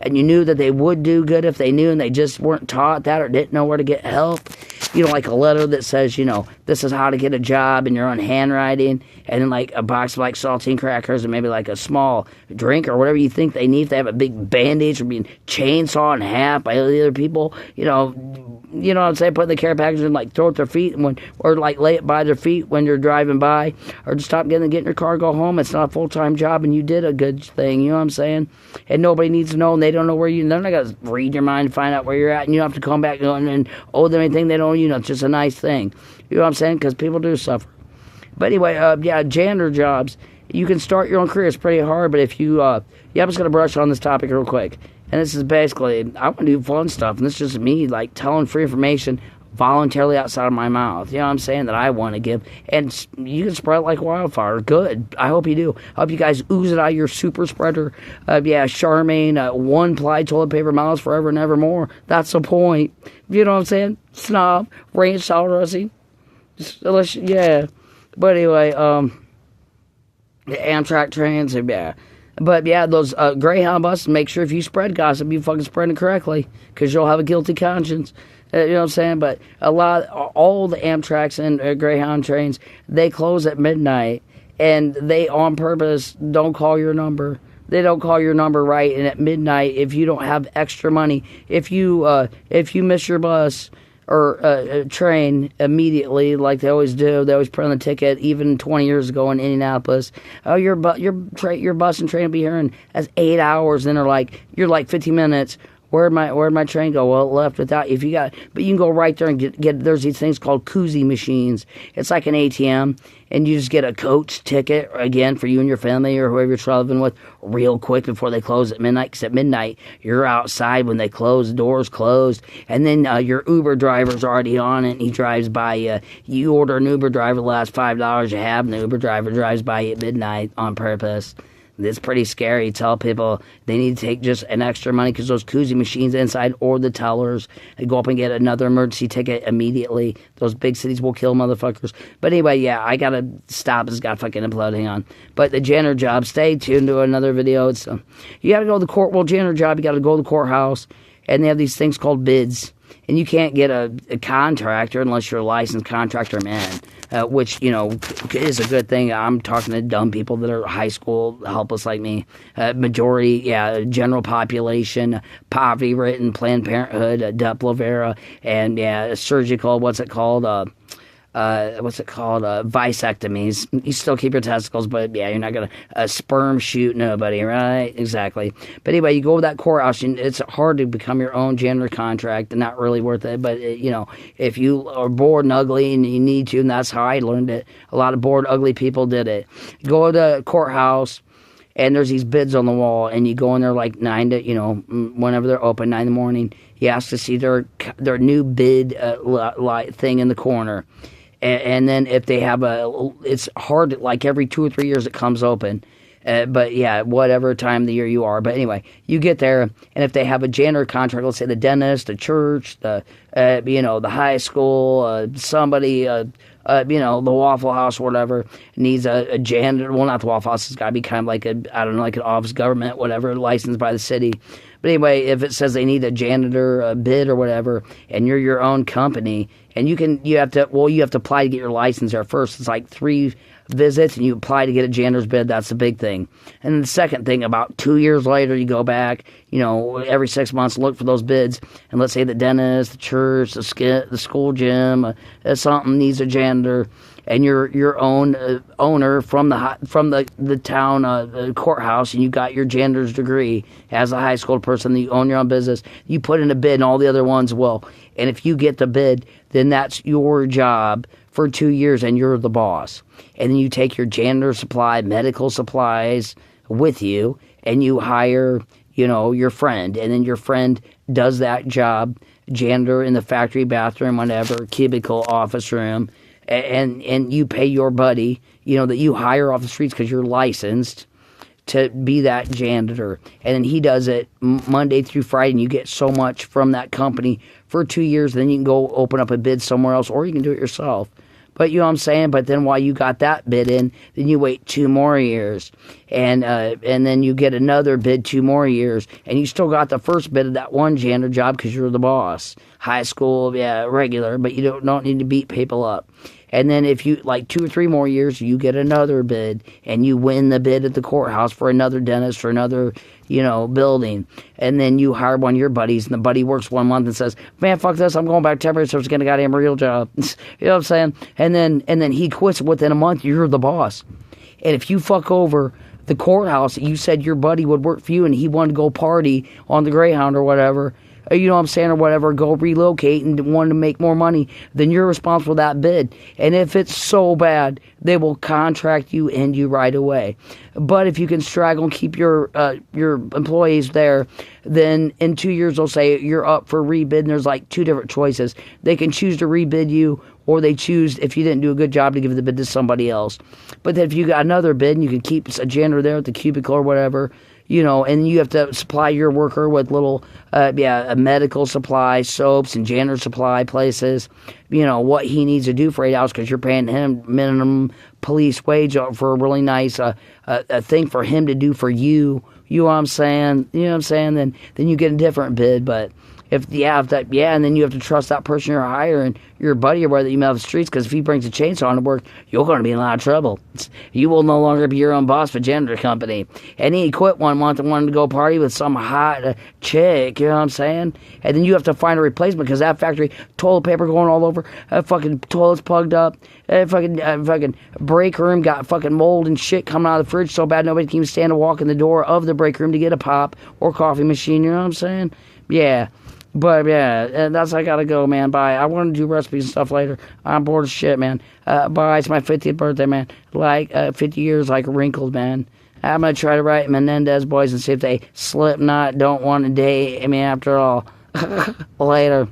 and you knew that they would do good if they knew and they just weren't taught that or didn't know where to get help. Like a letter that says, this is how to get a job in your own handwriting, and then like a box of like saltine crackers and maybe like a small drink or whatever you think they need if they have a big bandage or being chainsawed in half by other people, what I'm saying, put the care package and like throw it at their feet or like lay it by their feet when you're driving by, or just stop get in your car, go home. It's not a full-time job and you did a good thing, you know what I'm saying? And nobody needs to know, and they don't know where they're not going to read your mind and find out where you're at, and you don't have to come back and owe them anything they don't owe you. It's just a nice thing, you know what I'm saying, because people do suffer. But anyway, janitor jobs, you can start your own career. It's pretty hard, but if you, I'm just going to brush on this topic real quick. And this is basically, I want to do fun stuff, and this is just me, like, telling free information voluntarily outside of my mouth, you know what I'm saying, that I want to give. And you can spread it like wildfire. Good. I hope you do. I hope you guys ooze it out of your super spreader. Charmaine, one-ply toilet paper miles forever and evermore. That's the point. You know what I'm saying? Snob, ranch salad dressing. But anyway, the Amtrak trains, yeah. But those Greyhound buses, make sure if you spread gossip, you fucking spread it correctly, because you'll have a guilty conscience. You know what I'm saying? But all the Amtraks and Greyhound trains, they close at midnight, and they on purpose don't call your number. They don't call your number right, and at midnight, if you don't have extra money, if you miss your bus or a train immediately, like they always do. They always put on the ticket, even 20 years ago in Indianapolis. Oh, your bus and train will be here in 8 hours. Then they're like, you're like 50 minutes. Where'd my train go? Well, it left without. But you can go right there and get. There's these things called koozie machines. It's like an ATM, and you just get a coach ticket again for you and your family or whoever you're traveling with real quick before they close at midnight. Because at midnight you're outside when they close, the doors closed, and then your Uber driver's already on it. And he drives by you. You order an Uber driver, the last $5 you have, and the Uber driver drives by you at midnight on purpose. It's pretty scary. Tell people they need to take just an extra money because those koozie machines inside, or the tellers, and go up and get another emergency ticket immediately. Those big cities will kill motherfuckers. But anyway, I gotta stop. It's got fucking implode. Hang on. But the janitor job, stay tuned to another video. It's you gotta go to the court. Well, janitor job, you gotta go to the courthouse, and they have these things called bids. And you can't get a contractor unless you're a licensed contractor man, which, is a good thing. I'm talking to dumb people that are high school, helpless like me. Majority, general population, poverty-ridden, Planned Parenthood, Depo-Provera, and, surgical, vasectomies. You still keep your testicles, but you're not going to sperm shoot nobody, right? Exactly. But anyway, you go to that courthouse, and it's hard to become your own janitor contract, and not really worth it. But, if you are bored and ugly and you need to, and that's how I learned it. A lot of bored, ugly people did it. You go to the courthouse, and there's these bids on the wall, and you go in there like 9 to, whenever they're open, 9 in the morning. You ask to see their new bid thing in the corner. And then if they have it's hard, like every 2 or 3 years it comes open. But whatever time of the year you are. But anyway, you get there, and if they have a janitor contract, let's say the dentist, the church, the high school, somebody, the Waffle House or whatever, needs a janitor. Well, not the Waffle House. It's got to be kind of like an office government, whatever, licensed by the city. But anyway, if it says they need a janitor, a bid or whatever, and you're your own company, and you have to apply to get your license there first. It's like 3 visits, and you apply to get a janitor's bid. That's the big thing. And then the second thing, about 2 years later, you go back, every 6 months, look for those bids. And let's say the dentist, the church, the school gym, something needs a janitor, and you're your own owner from the town courthouse, and you got your janitor's degree as a high school person. You own your own business. You put in a bid, and all the other ones will. And if you get the bid, then that's your job for 2 years, and you're the boss. And then you take your janitor supply, medical supplies with you, and you hire, your friend. And then your friend does that job, janitor in the factory bathroom, whatever, cubicle, office room, and you pay your buddy, that you hire off the streets because you're licensed to be that janitor. And then he does it Monday through Friday, and you get so much from that company for 2 years. Then you can go open up a bid somewhere else, or you can do it yourself. But you know what I'm saying? But then while you got that bid in, then you wait 2 more years. And then you get another bid 2 more years. And you still got the first bid of that one janitor job because you're the boss. High school, yeah, regular, but you don't need to beat people up. And then if you, like 2 or 3 more years, you get another bid and you win the bid at the courthouse for another dentist or another, building. And then you hire one of your buddies and the buddy works 1 month and says, man, fuck this, I'm going back temporary so it's getting a goddamn real job. You know what I'm saying? And then he quits within a month, you're the boss. And if you fuck over the courthouse, you said your buddy would work for you and he wanted to go party on the Greyhound or whatever, you know what I'm saying, or whatever, go relocate and wanted to make more money, then you're responsible for that bid. And if it's so bad, they will contract you, end you right away. But if you can straggle and keep your employees there, then in 2 years they'll say you're up for rebid, and there's like 2 different choices. They can choose to rebid you, or they choose, if you didn't do a good job, to give the bid to somebody else. But then if you got another bid and you can keep a janitor there at the cubicle or whatever, and you have to supply your worker with little, medical supply, soaps, and janitor supply places, what he needs to do for 8 hours because you're paying him minimum police wage for a really nice a thing for him to do for you. You know what I'm saying? Then you get a different bid, but and then you have to trust that person you're hiring, your buddy or whether you met off the streets, because if he brings a chainsaw to work, you're going to be in a lot of trouble. You will no longer be your own boss for a janitor company. And he quit 1 month and wanted to go party with some hot chick, you know what I'm saying? And then you have to find a replacement because that factory, toilet paper going all over, fucking toilets plugged up, fucking break room got fucking mold and shit coming out of the fridge so bad nobody can even stand to walk in the door of the break room to get a pop or coffee machine, you know what I'm saying? Yeah. But yeah, that's I gotta go, man. Bye. I want to do recipes and stuff later. I'm bored as shit, man. Bye. It's my 50th birthday, man. 50 years like wrinkled, man. I'm gonna try to write Menendez Boys and see if they Slipknot don't want to date me after all. Later.